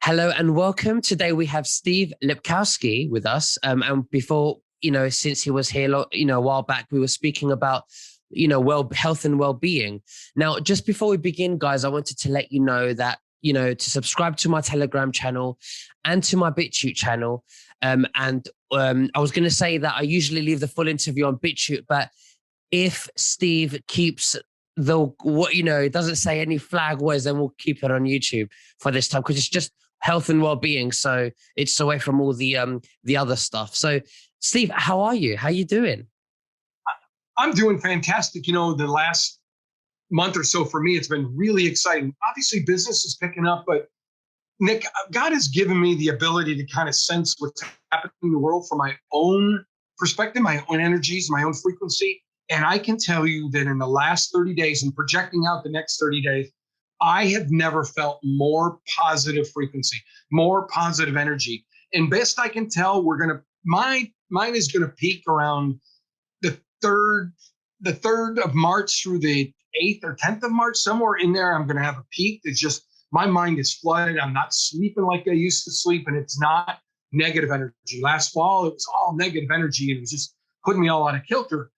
Hello and welcome. Today we have Steve Lepkowski with us. And before, since he was here, a while back, we were speaking about, health and well-being. Now, just before we begin, guys, I wanted to let you know that, to subscribe to my Telegram channel and to my BitChute channel. I was going to say that I usually leave the full interview on BitChute, but if Steve keeps it doesn't say any flag words, then we'll keep it on YouTube for this time because it's just health and well-being. So it's away from all the other stuff. So Steve, how are you? How you doing? I'm doing fantastic. The last month or so for me, it's been really exciting. Obviously, business is picking up, but Nick, God has given me the ability to kind of sense what's happening in the world from my own perspective, my own energies, my own frequency. And I can tell you that in the last 30 days and projecting out the next 30 days, I have never felt more positive frequency, more positive energy. And best I can tell, mine is gonna peak around the third of March through the 8th or 10th of March, somewhere in there. I'm gonna have a peak. It's just my mind is flooded. I'm not sleeping like I used to sleep, and it's not negative energy. Last fall, it was all negative energy, and it was just putting me all out of kilter.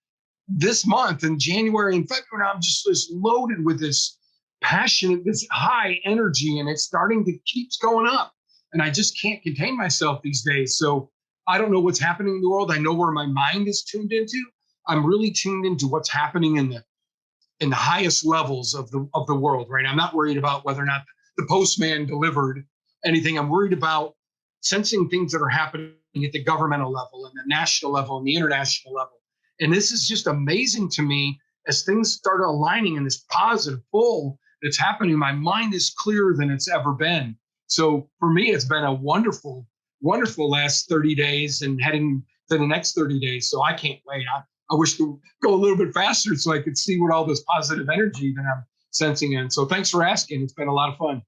This month in January and February, I'm just loaded with this passion, this high energy, and it's starting to keeps going up. And I just can't contain myself these days. So I don't know what's happening in the world. I know where my mind is tuned into. I'm really tuned into what's happening in the highest levels of the world, right? I'm not worried about whether or not the postman delivered anything. I'm worried about sensing things that are happening at the governmental level and the national level and the international level. And this is just amazing to me as things start aligning in this positive pull that's happening. My mind is clearer than it's ever been. So for me, it's been a wonderful, wonderful last 30 days and heading to the next 30 days. So I can't wait. I wish to go a little bit faster so I could see what all this positive energy that I'm sensing in. So thanks for asking. It's been a lot of fun.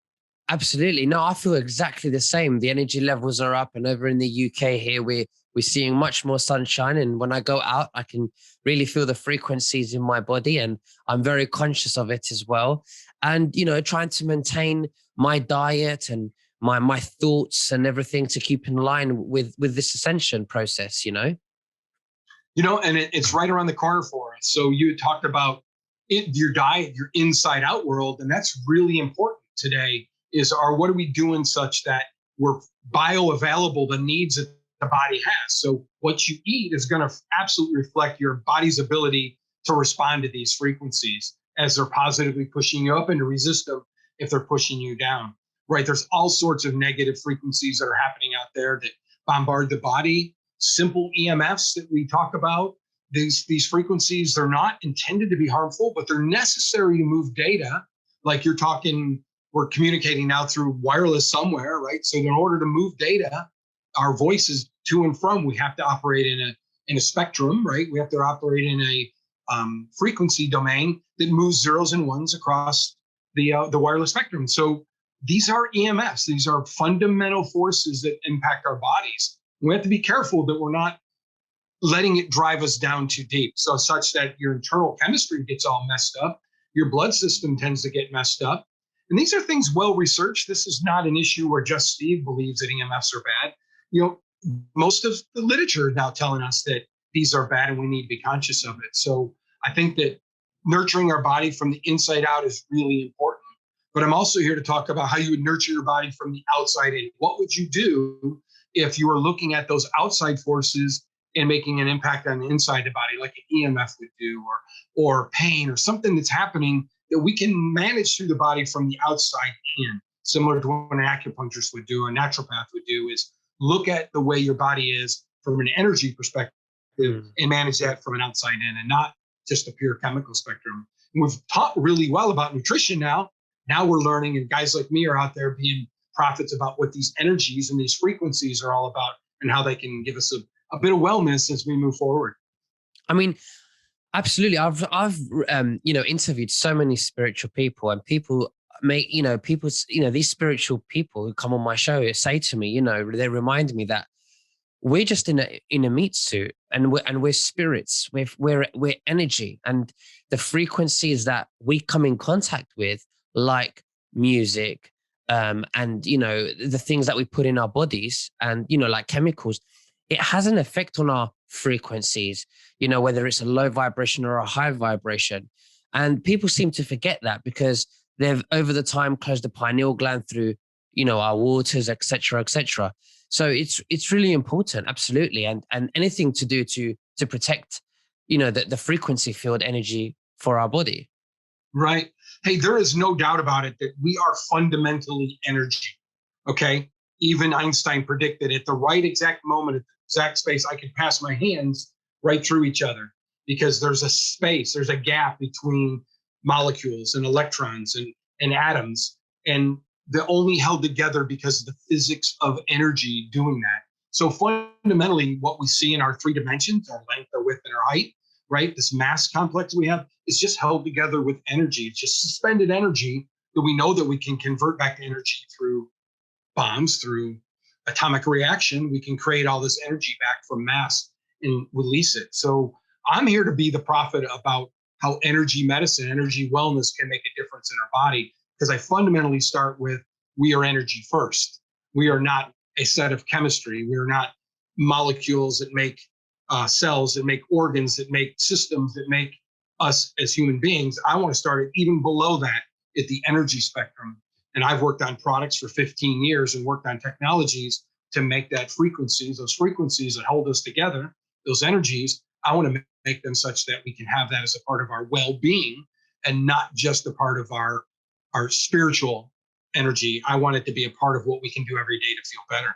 Absolutely. No, I feel exactly the same. The energy levels are up, and over in the UK here, we're seeing much more sunshine. And when I go out, I can really feel the frequencies in my body, and I'm very conscious of it as well. And trying to maintain my diet and my thoughts and everything to keep in line with this ascension process. And it's right around the corner for us. So you talked about your diet, your inside out world, and that's really important today. What are we doing such that we're bioavailable the needs that the body has? So what you eat is going to absolutely reflect your body's ability to respond to these frequencies as they're positively pushing you up, and to resist them if they're pushing you down, right? There's all sorts of negative frequencies that are happening out there that bombard the body. Simple EMFs that we talk about, these frequencies, they're not intended to be harmful, but they're necessary to move data. Like we're communicating now through wireless somewhere, right? So in order to move data, our voices to and from, we have to operate in a spectrum, right? We have to operate in a frequency domain that moves zeros and ones across the wireless spectrum. So these are EMFs. These are fundamental forces that impact our bodies. We have to be careful that we're not letting it drive us down too deep, so such that your internal chemistry gets all messed up. Your blood system tends to get messed up. And these are things well researched. This is not an issue where just Steve believes that EMFs are bad. Most of the literature is now telling us that these are bad and we need to be conscious of it. So I think that nurturing our body from the inside out is really important. But I'm also here to talk about how you would nurture your body from the outside in. What would you do if you were looking at those outside forces and making an impact on the inside of the body, like an EMF would do, or pain, or something that's happening that we can manage through the body from the outside in, similar to what an acupuncturist would do, a naturopath would do, is look at the way your body is from an energy perspective and manage that from an outside in, and not just a pure chemical spectrum. And we've taught really well about nutrition now. Now we're learning, and guys like me are out there being prophets about what these energies and these frequencies are all about, and how they can give us a bit of wellness as we move forward. I mean, absolutely. I've interviewed so many spiritual people, and these spiritual people who come on my show say to me, they remind me that we're just in a meat suit, and we're spirits. We're energy, and the frequencies that we come in contact with, like music, and the things that we put in our bodies, and like chemicals, it has an effect on our frequencies, whether it's a low vibration or a high vibration. And people seem to forget that because they've over the time closed the pineal gland through our waters, etc., etc. So it's really important, absolutely. And anything to do to protect the frequency field energy for our body. Right. Hey, there is no doubt about it that we are fundamentally energy. Okay. Even Einstein predicted at the right exact moment, at the exact space, I could pass my hands right through each other because there's a space, there's a gap between molecules and electrons and atoms. And they're only held together because of the physics of energy doing that. So fundamentally, what we see in our three dimensions, our length, our width, and our height, right? This mass complex we have is just held together with energy. It's just suspended energy that we know that we can convert back to energy through bombs, through atomic reaction. We can create all this energy back from mass and release it. So I'm here to be the prophet about how energy medicine, energy wellness can make a difference in our body, because I fundamentally start with we are energy first. We are not a set of chemistry. We are not molecules that make cells, that make organs, that make systems, that make us as human beings. I want to start it even below that at the energy spectrum. And I've worked on products for 15 years and worked on technologies to make that frequencies, those frequencies that hold us together, those energies, I want to make them such that we can have that as a part of our well-being and not just a part of our spiritual energy. I want it to be a part of what we can do every day to feel better.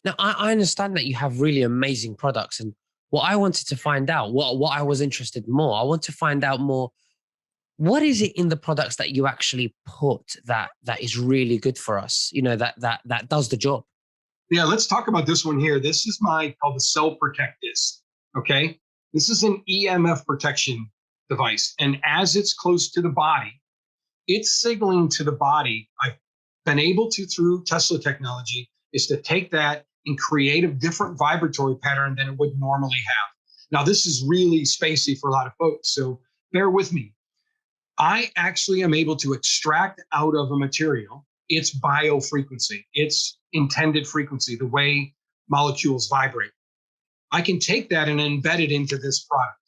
Now, I understand that you have really amazing products. And what I wanted to find out, what I was interested more, I want to find out more, what is it in the products that you actually put that is really good for us, that does the job? Yeah, let's talk about this one here. This is called the Cell Protectist. Okay. This is an EMF protection device. And as it's close to the body, it's signaling to the body. I've been able to, through Tesla technology, is to take that and create a different vibratory pattern than it would normally have. Now, this is really spacey for a lot of folks, so bear with me. I actually am able to extract out of a material its biofrequency, its intended frequency, the way molecules vibrate. I can take that and embed it into this product,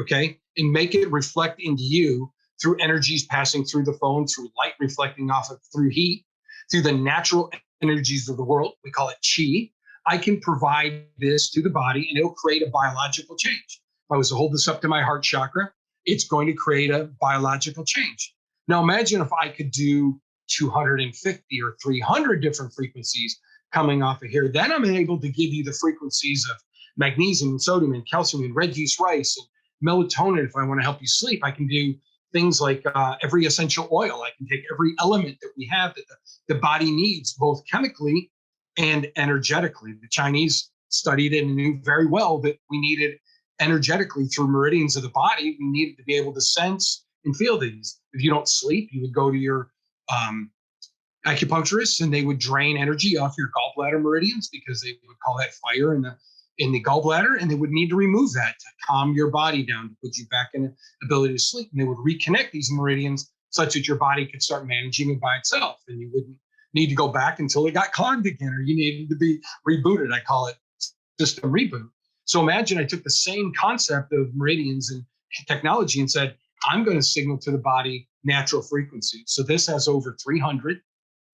okay, and make it reflect into you through energies passing through the phone, through light reflecting off of, through heat, through the natural energies of the world. We call it chi. I can provide this to the body and it'll create a biological change. If I was to hold this up to my heart chakra, it's going to create a biological change. Now imagine if I could do 250 or 300 different frequencies coming off of here. Then I'm able to give you the frequencies of magnesium and sodium and calcium and red yeast rice and melatonin. If I want to help you sleep, I can do things like every essential oil. I can take every element that we have that the body needs, both chemically and energetically. The Chinese studied it and knew very well that we needed energetically through meridians of the body. We needed to be able to sense and feel these. If you don't sleep, you would go to your acupuncturist and they would drain energy off your gallbladder meridians because they would call that fire in the gallbladder, and they would need to remove that to calm your body down, to put you back in an ability to sleep. And they would reconnect these meridians such that your body could start managing it by itself, and you wouldn't need to go back until it got clogged again, or you needed to be rebooted. I call it system reboot. So imagine I took the same concept of meridians and technology and said, I'm going to signal to the body natural frequencies. So this has over 300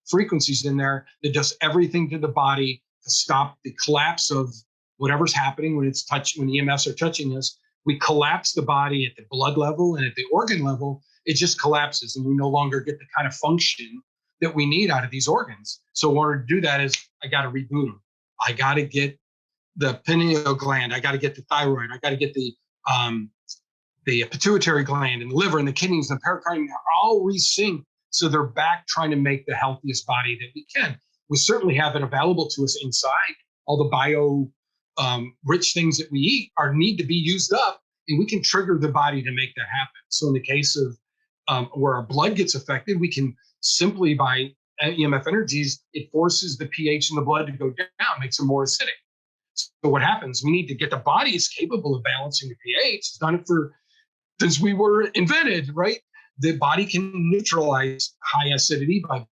frequencies in there that does everything to the body to stop the collapse of whatever's happening when when the EMFs are touching us. We collapse the body at the blood level and at the organ level. It just collapses, and we no longer get the kind of function that we need out of these organs. So in order to do that is I got to reboot them. I got to get the pineal gland. I got to get the thyroid. I got to get the pituitary gland and the liver and the kidneys and the pericardium are all resynced. So they're back trying to make the healthiest body that we can. We certainly have it available to us inside. All the bio rich things that we eat need to be used up, and we can trigger the body to make that happen. So in the case of where our blood gets affected, we can simply by EMF energies, it forces the pH in the blood to go down, makes it more acidic. So what happens? We need to get the body is capable of balancing the pH. It's done it since we were invented, right? The body can neutralize high acidity by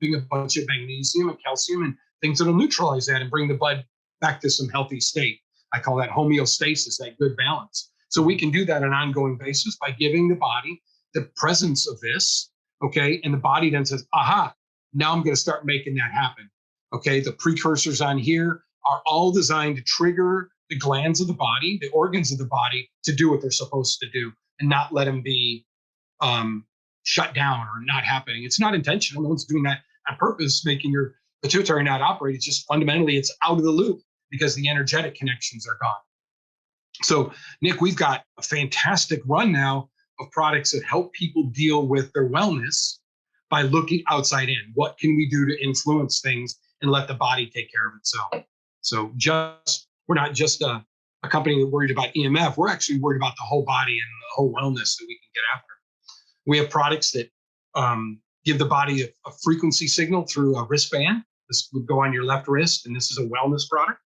a bunch of magnesium and calcium and things that'll neutralize that and bring the blood back to some healthy state. I call that homeostasis, that good balance. So we can do that on an ongoing basis by giving the body the presence of this, okay? And the body then says, aha, now I'm going to start making that happen, okay? The precursors on here are all designed to trigger the glands of the body, the organs of the body, to do what they're supposed to do and not let them be shut down or not happening. It's not intentional. No one's doing that on purpose, making your pituitary not operate. It's just fundamentally it's out of the loop because the energetic connections are gone. So, Nick, we've got a fantastic run now of products that help people deal with their wellness by looking outside in. What can we do to influence things and let the body take care of itself? So we're not just a company that's worried about EMF. We're actually worried about the whole body and the whole wellness that we can get after. We have products that give the body a frequency signal through a wristband. This would go on your left wrist, and this is a wellness product.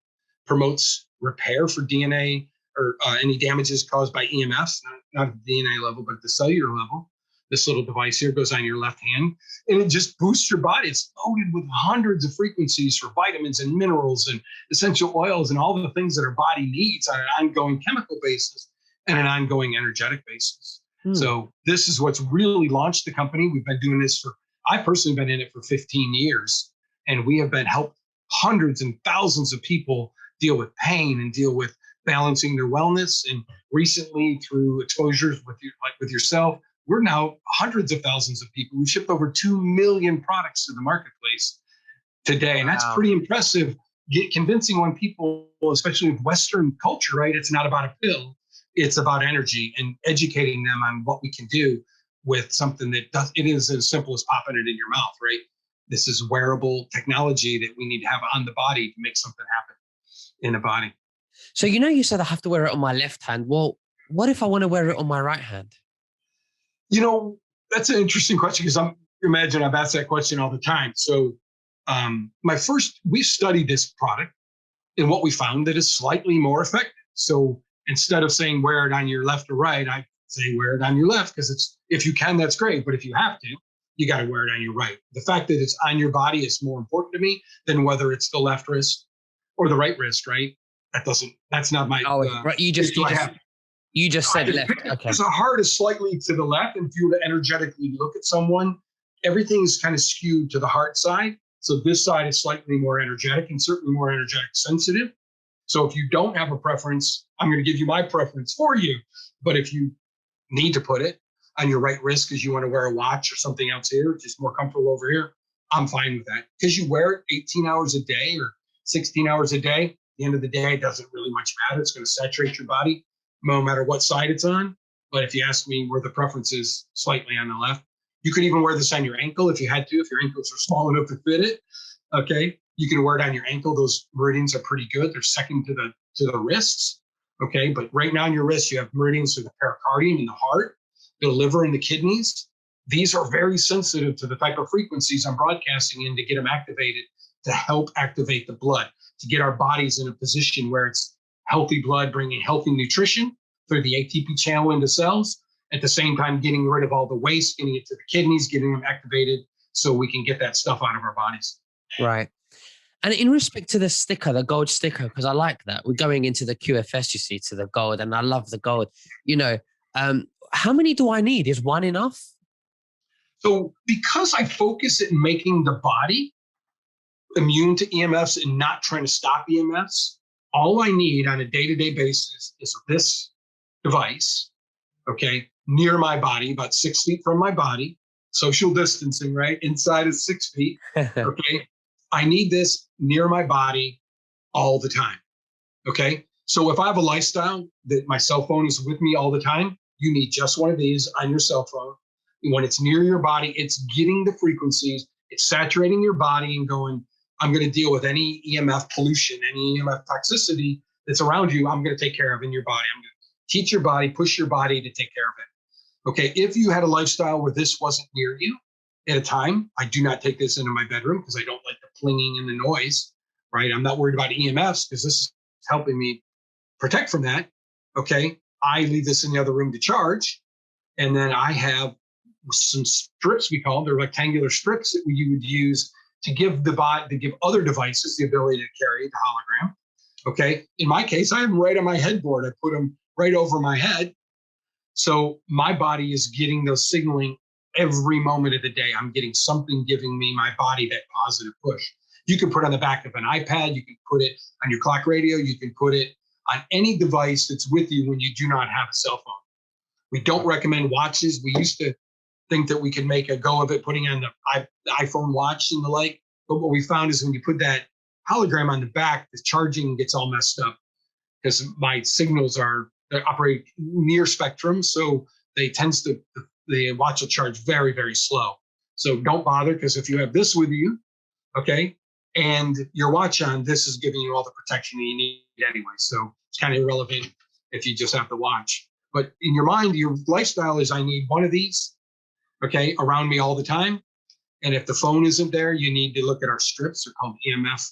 Promotes repair for DNA or any damages caused by EMFs, not at the DNA level, but at the cellular level. This little device here goes on your left hand, and it just boosts your body. It's loaded with hundreds of frequencies for vitamins and minerals and essential oils and all the things that our body needs on an ongoing chemical basis and an ongoing energetic basis. So this is what's really launched the company. We've been doing this I've personally been in it for 15 years, and we have been helped hundreds and thousands of people deal with pain and deal with balancing their wellness. And recently, through exposures with yourself, we're now hundreds of thousands of people. We've shipped over 2 million products to the marketplace today. And that's pretty impressive. Convincing when people, especially with Western culture, right? It's not about a pill. It's about energy and educating them on what we can do with something that it is as simple as popping it in your mouth, right? This is wearable technology that we need to have on the body to make something happen in the body. So, you said I have to wear it on my left hand. Well, what if I want to wear it on my right hand? That's an interesting question because imagine I've asked that question all the time. So we studied this product, and what we found that is slightly more effective. So instead of saying wear it on your left or right, I say wear it on your left because if you can, that's great. But if you have to, you got to wear it on your right. The fact that it's on your body is more important to me than whether it's the left wrist or the right wrist, right? That's not my. Right. You just said left. Okay. Because the heart is slightly to the left. And if you were to energetically look at someone, everything is kind of skewed to the heart side. So this side is slightly more energetic and certainly more energetic sensitive. So if you don't have a preference, I'm going to give you my preference for you. But if you need to put it on your right wrist because you want to wear a watch or something else here, just more comfortable over here, I'm fine with that. Because you wear it 18 hours a day or 16 hours a day, at the end of the day, it doesn't really much matter. It's going to saturate your body no matter what side it's on. But if you ask me where the preference is slightly on the left, you could even wear this on your ankle if you had to, if your ankles are small enough to fit it. Okay. You can wear it on your ankle. Those meridians are pretty good. They're second to the wrists. Okay. But right now on your wrist, you have meridians to the pericardium and the heart, the liver and the kidneys. These are very sensitive to the type of frequencies I'm broadcasting in to get them activated, to help activate the blood, to get our bodies in a position where it's healthy blood, bringing healthy nutrition through the ATP channel into cells, at the same time getting rid of all the waste, getting it to the kidneys, getting them activated so we can get that stuff out of our bodies. Right. And in respect to the sticker, the gold sticker, because I like that. We're going into the QFS, you see, to the gold, and I love the gold. How many do I need? Is one enough? So because I focus in making the body immune to EMFs and not trying to stop EMFs, all I need on a day-to-day basis is this device, okay, near my body, about 6 feet from my body, social distancing, right? Inside is 6 feet, okay? I need this near my body all the time, okay? So if I have a lifestyle that my cell phone is with me all the time, you need just one of these on your cell phone. And when it's near your body, it's getting the frequencies, it's saturating your body and going, I'm going to deal with any EMF pollution, any EMF toxicity that's around you, I'm going to take care of in your body. I'm going to teach your body, push your body to take care of it. Okay, if you had a lifestyle where this wasn't near you at a time, I do not take this into my bedroom because I don't like the plinging and the noise, right? I'm not worried about EMFs because this is helping me protect from that. Okay, I leave this in the other room to charge. And then I have some strips, we call them, they're rectangular strips that you would use to give the body, to give other devices the ability to carry the hologram. Okay. In my case, I have them right on my headboard. I put them right over my head. So my body is getting those signaling every moment of the day. I'm getting something giving me, my body, that positive push. You can put it on the back of an iPad. You can put it on your clock radio. You can put it on any device that's with you when you do not have a cell phone. We don't recommend watches. We used to think that we could make a go of it, putting on the iPhone watch and the like. But what we found is when you put that hologram on the back, the charging gets all messed up because my signals they operate near spectrum. So the watch will charge very, very slow. So don't bother, because if you have this with you, okay, and your watch on, this is giving you all the protection that you need anyway. So it's kind of irrelevant if you just have the watch. But in your mind, your lifestyle is, I need one of these, okay, around me all the time. And if the phone isn't there, you need to look at our strips. They're called EMF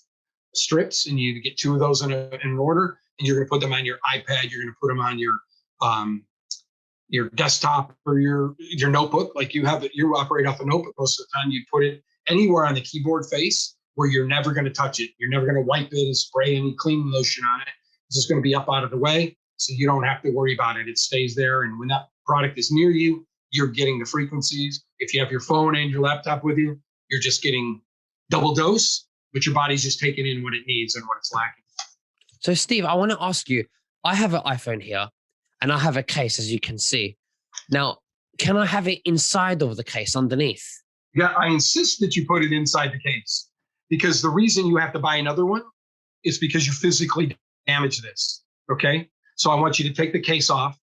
strips, and you get 2 of those in an order, and you're going to put them on your iPad. You're going to put them on your desktop or your notebook. Like you operate off a notebook most of the time. You put it anywhere on the keyboard face where you're never going to touch it. You're never going to wipe it and spray any cleaning lotion on it. It's just going to be up out of the way, so you don't have to worry about it. It stays there, and when that product is near you, you're getting the frequencies. If you have your phone and your laptop with you, you're just getting double dose, but your body's just taking in what it needs and what it's lacking. So, Steve, I want to ask you, I have an iPhone here and I have a case, as you can see. Now, can I have it inside of the case underneath? Yeah, I insist that you put it inside the case, because the reason you have to buy another one is because you physically damage this. Okay. So I want you to take the case off.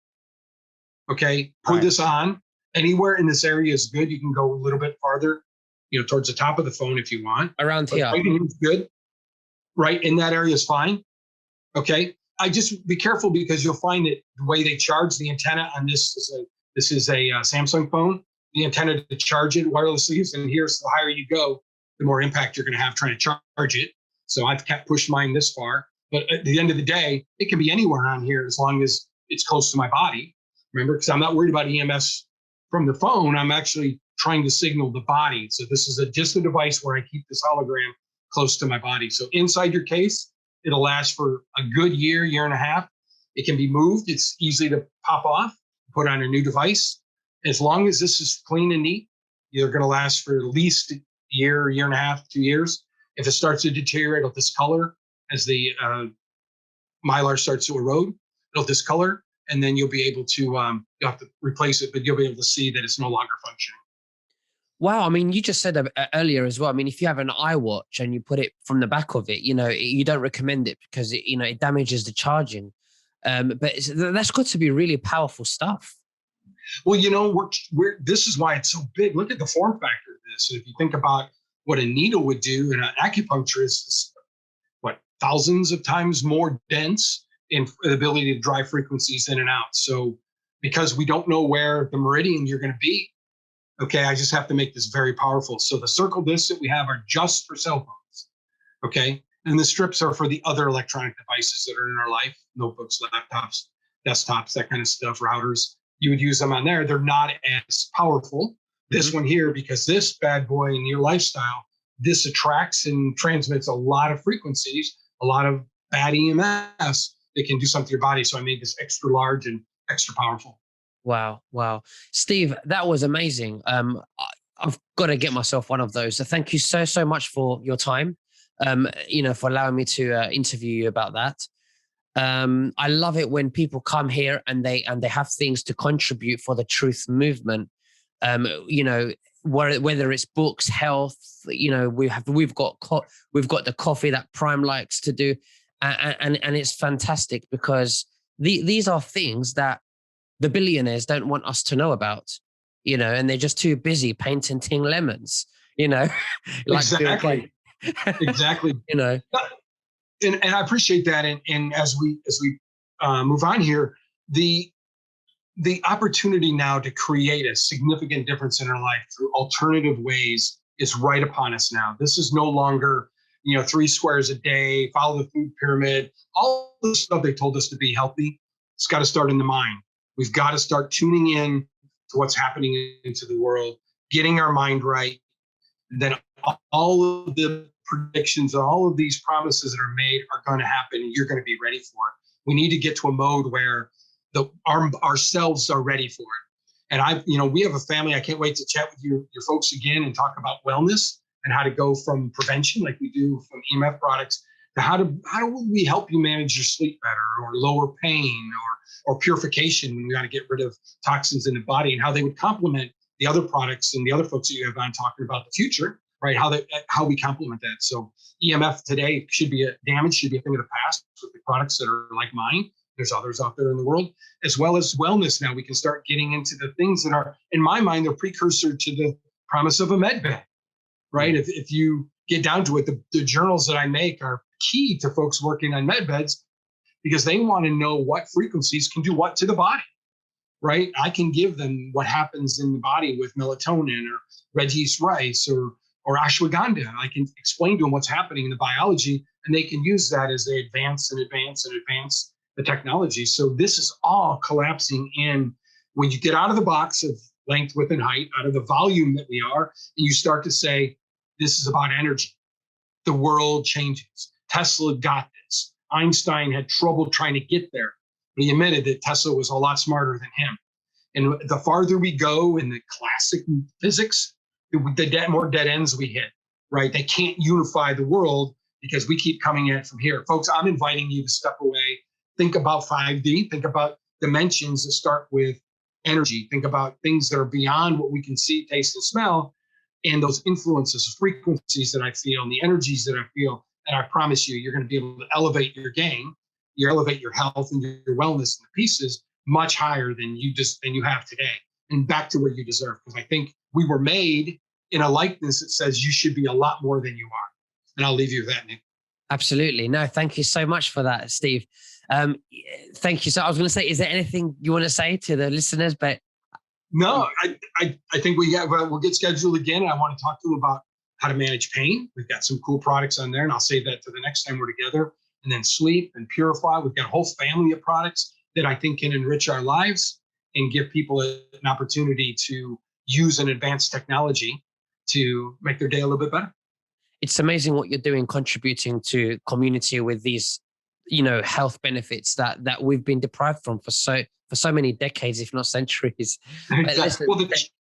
Okay. Put this on. Anywhere in this area is good. You can go a little bit farther, towards the top of the phone if you want. Around here. Right in is good. Right in that area is fine. Okay. I just be careful, because you'll find that the way they charge the antenna on this is a Samsung phone. The antenna to charge it wirelessly is in here. So the higher you go, the more impact you're going to have trying to charge it. So I've pushed mine this far. But at the end of the day, it can be anywhere on here as long as it's close to my body. Remember, because I'm not worried about EMS from the phone. I'm actually trying to signal the body. So this is just a device where I keep this hologram close to my body. So inside your case, it'll last for a good year and a half. It can be moved. It's easy to pop off, put on a new device. As long as this is clean and neat, you're going to last for at least a year and a half, 2 years. If it starts to deteriorate, it'll discolor as the mylar starts to erode. It'll discolor, and then you'll be able to, you'll have to replace it, but you'll be able to see that it's no longer functioning. Wow. I mean, you just said earlier as well. I mean, if you have an iWatch and you put it from the back of it, you don't recommend it because it damages the charging. But that's got to be really powerful stuff. Well, this is why it's so big. Look at the form factor of this. If you think about what a needle would do, and an acupuncturist is thousands of times more dense in the ability to drive frequencies in and out. So because we don't know where the meridian you're going to be, okay, I just have to make this very powerful. So the circle discs that we have are just for cell phones, okay? And the strips are for the other electronic devices that are in our life, notebooks, laptops, desktops, that kind of stuff, routers. You would use them on there. They're not as powerful. This one here, because this bad boy in your lifestyle, this attracts and transmits a lot of frequencies, a lot of bad EMS that can do something to your body. So I made this extra large and extra powerful. Wow. Steve, that was amazing. I've got to get myself one of those. So thank you so much for your time, for allowing me to interview you about that. I love it when people come here and they have things to contribute for the truth movement. Whether it's books, health, we've got the coffee that Prime likes to do, and it's fantastic because these are things that the billionaires don't want us to know about, and they're just too busy painting ting lemons, like exactly. Exactly. And I appreciate that. And as we move on here, the opportunity now to create a significant difference in our life through alternative ways is right upon us now. This is no longer, 3 squares a day, follow the food pyramid, all the stuff they told us to be healthy. It's got to start in the mind. We've got to start tuning in to what's happening into the world, getting our mind right, then all of the predictions, all of these promises that are made are going to happen, and you're going to be ready for it. We need to get to a mode where ourselves are ready for it. And we have a family. I can't wait to chat with your folks again and talk about wellness and how to go from prevention, like we do from EMF products, to how do we help you manage your sleep better, or lower pain, or purification when we got to get rid of toxins in the body, and how they would complement the other products and the other folks that you have on talking about the future, right? How we complement that. So EMF today should be a thing of the past with the products that are like mine. There's others out there in the world, as well as wellness. Now we can start getting into the things that are, in my mind, the precursor to the promise of a med bed, right? If you get down to it, the journals that I make are key to folks working on med beds, because they want to know what frequencies can do what to the body, right? I can give them what happens in the body with melatonin or red yeast rice or ashwagandha. I can explain to them what's happening in the biology, and they can use that as they advance the technology. So this is all collapsing in when you get out of the box of length, width, and height, out of the volume that we are, and you start to say, this is about energy. The world changes. Tesla got this. Einstein had trouble trying to get there, but he admitted that Tesla was a lot smarter than him. And the farther we go in the classic physics, the more dead ends we hit, right? They can't unify the world because we keep coming at it from here. Folks, I'm inviting you to step away. Think about 5D. Think about dimensions that start with energy. Think about things that are beyond what we can see, taste, and smell, and those influences, frequencies that I feel, and the energies that I feel. And I promise you, you're going to be able to elevate your game, elevate your health and your wellness and the pieces much higher than you have today, and back to where you deserve. Because I think we were made in a likeness that says you should be a lot more than you are. And I'll leave you with that, Nick. Absolutely. No, thank you so much for that, Steve. Thank you. So I was going to say, is there anything you want to say to the listeners? But no, I think we'll get scheduled again. And I want to talk to them about how to manage pain. We've got some cool products on there, and I'll save that to the next time we're together. And then sleep and purify. We've got a whole family of products that I think can enrich our lives and give people an opportunity to use an advanced technology to make their day a little bit better. It's amazing what you're doing, contributing to community with these, health benefits that we've been deprived from for so many decades, if not centuries. Exactly.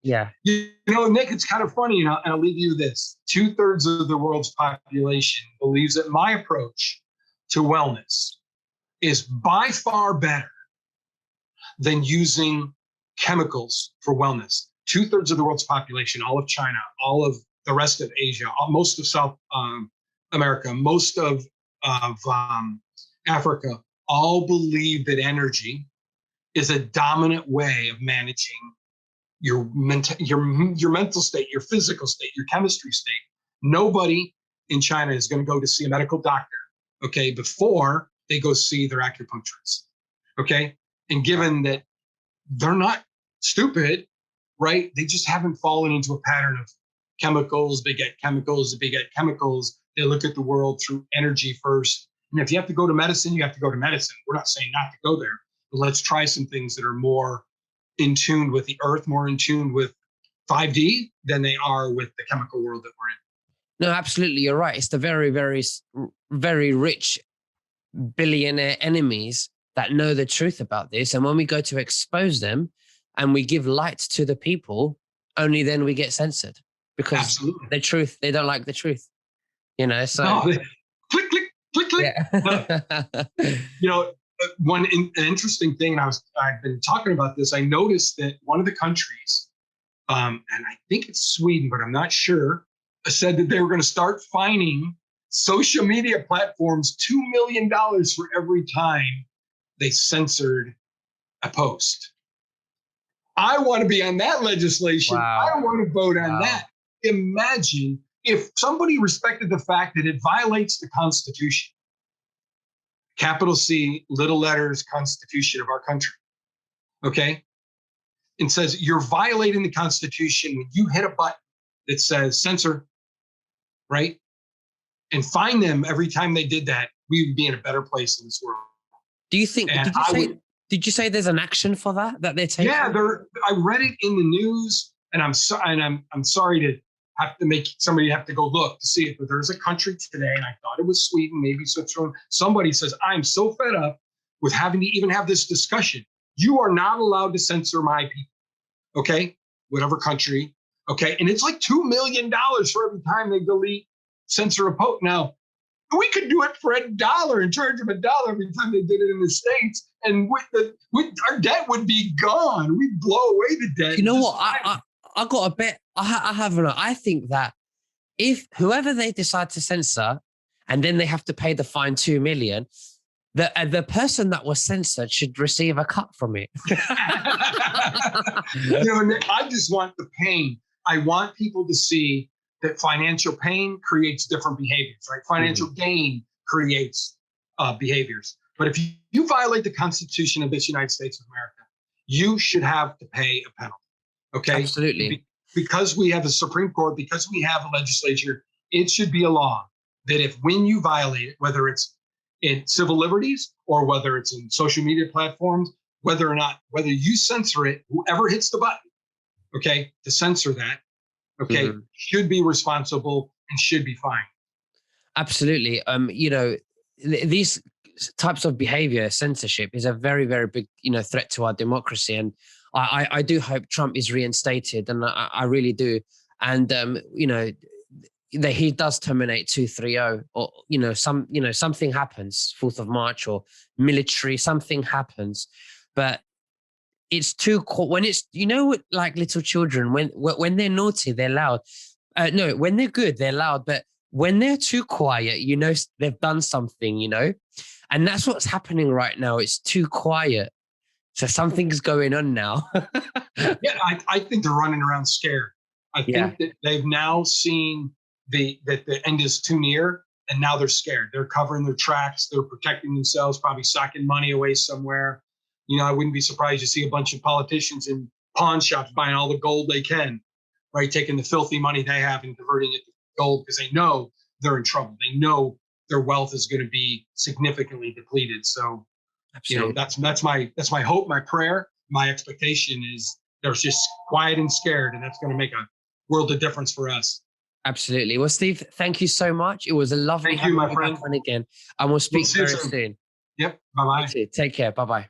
Yeah. Nick, it's kind of funny, and I'll leave you this. 2/3 of the world's population believes that my approach to wellness is by far better than using chemicals for wellness. 2/3 of the world's population, all of China, all of the rest of Asia, most of South America, most of Africa, all believe that energy is a dominant way of managing your mental state, your physical state, your chemistry state. Nobody in China is going to go to see a medical doctor, okay, before they go see their acupuncturist, okay? And given that they're not stupid, right? They just haven't fallen into a pattern of chemicals, beget chemicals, beget chemicals. They look at the world through energy first. And if you have to go to medicine, you have to go to medicine. We're not saying not to go there, but let's try some things that are more in tune with the earth, more in tune with 5D than they are with the chemical world that we're in. No, absolutely. You're right. It's the very, very, very rich billionaire enemies that know the truth about this. And when we go to expose them and we give light to the people, only then we get censored, because Absolutely. the truth, they don't like the truth, so. No, click, click, click, click. Yeah. An interesting thing, and I've been talking about this. I noticed that one of the countries, and I think it's Sweden, but I'm not sure, said that they were going to start fining social media platforms $2 million for every time they censored a post. I want to be on that legislation. Wow. I want to vote on that. Imagine if somebody respected the fact that it violates the Constitution. Capital C, little letters, Constitution of our country, okay? And says you're violating the Constitution when you hit a button that says censor, right? And fine them every time they did that, we would be in a better place in this world. Do you think, Did you say there's an action for that they're taking? Yeah, I read it in the news, and I'm sorry to have to make somebody have to go look to see it, but there's a country today, and I thought it was Sweden, maybe Switzerland. Somebody says, I'm so fed up with having to even have this discussion. You are not allowed to censor my people. Okay, whatever country. Okay, and it's like $2 million for every time they censor a post. Now, we could do it for $1 and charge them $1 every time they did it in the States, and our debt would be gone. We'd blow away the debt. You know what? I got a bet. I have a. I think that if whoever they decide to censor, and then they have to pay the fine $2 million, the person that was censored should receive a cut from it. Nick, I just want the pain. I want people to see that financial pain creates different behaviors, right? Financial gain creates behaviors. But if you violate the Constitution of this United States of America, you should have to pay a penalty. Okay? Absolutely. Because we have a Supreme Court, because we have a legislature, it should be a law that when you violate it, whether it's in civil liberties or whether it's in social media platforms, whether you censor it, whoever hits the button, okay, to censor that, okay, should be responsible and should be fined. Absolutely. These types of behavior, censorship, is a very, very big, threat to our democracy. And I do hope Trump is reinstated, and I really do. And that he does terminate 230, or something happens, 4th of March or military, something happens, but it's too when it's like little children, when they're naughty they're loud. No, when they're good they're loud, but when they're too quiet, they've done something, and that's what's happening right now. It's too quiet, so something's going on now. Yeah, I think they're running around scared. I think that they've now seen that the end is too near, and now they're scared. They're covering their tracks. They're protecting themselves, probably socking money away somewhere. I wouldn't be surprised to see a bunch of politicians in pawn shops buying all the gold they can, right? Taking the filthy money they have and converting it to gold because they know they're in trouble. They know their wealth is going to be significantly depleted. So, that's my hope, my prayer, my expectation is they're just quiet and scared, and that's going to make a world of difference for us. Absolutely. Well, Steve, thank you so much. It was a lovely having you, my friend. back on again, and we'll speak very soon. Yep. Bye-bye. Take care. Bye-bye.